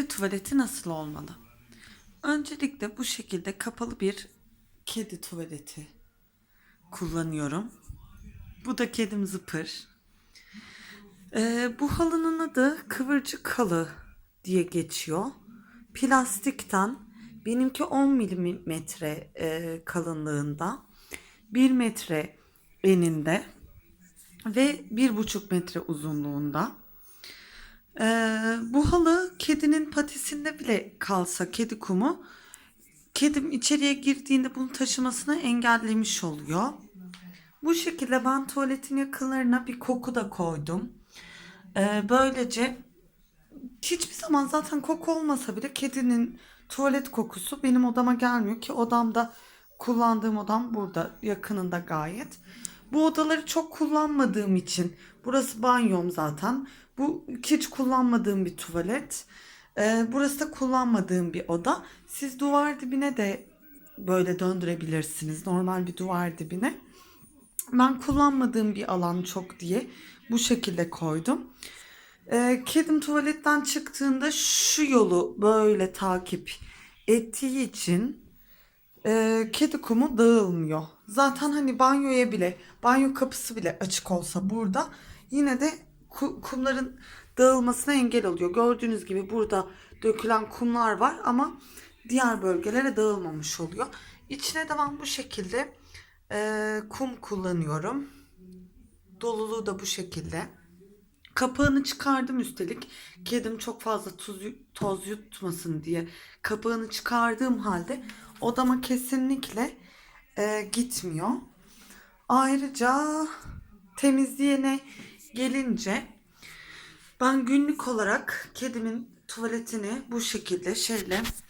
Kedi tuvaleti nasıl olmalı? Öncelikle bu şekilde kapalı bir kedi tuvaleti kullanıyorum. Bu da kedim Zıpır. Bu halının adı kıvırcık halı diye geçiyor. Plastikten, benimki 10 milimetre kalınlığında, 1 metre eninde ve 1,5 metre uzunluğunda. Bu halı kedinin patisinde bile kalsa kedi kumu, kedim içeriye girdiğinde bunu taşımasını engellemiş oluyor. Bu şekilde ben tuvaletin yakınlarına bir koku da koydum. Böylece hiçbir zaman zaten koku olmasa bile kedinin tuvalet kokusu benim odama gelmiyor ki odamda, kullandığım odam burada yakınında gayet. Bu odaları çok kullanmadığım için, burası banyom zaten. Bu hiç kullanmadığım bir tuvalet. Burası da kullanmadığım bir oda. Siz duvar dibine de böyle döndürebilirsiniz. Normal bir duvar dibine. Ben kullanmadığım bir alan çok diye bu şekilde koydum. Kedim tuvaletten çıktığında şu yolu böyle takip ettiği için kedi kumu dağılmıyor. Zaten hani banyoya bile, banyo kapısı bile açık olsa burada yine de kumların dağılmasına engel oluyor. Gördüğünüz gibi burada dökülen kumlar var ama diğer bölgelere dağılmamış oluyor. İçine de ben bu şekilde kum kullanıyorum. Doluluğu da bu şekilde. Kapağını çıkardım üstelik. Kedim çok fazla toz yutmasın diye kapağını çıkardığım halde odama kesinlikle gitmiyor. Ayrıca temizliğine gelince ben günlük olarak kedimin tuvaletini bu şekilde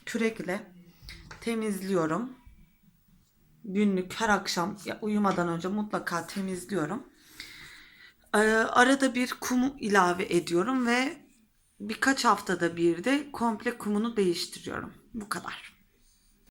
kürekle temizliyorum. Günlük her akşam uyumadan önce mutlaka temizliyorum. Arada bir kum ilave ediyorum ve birkaç haftada bir de komple kumunu değiştiriyorum. Bu kadar.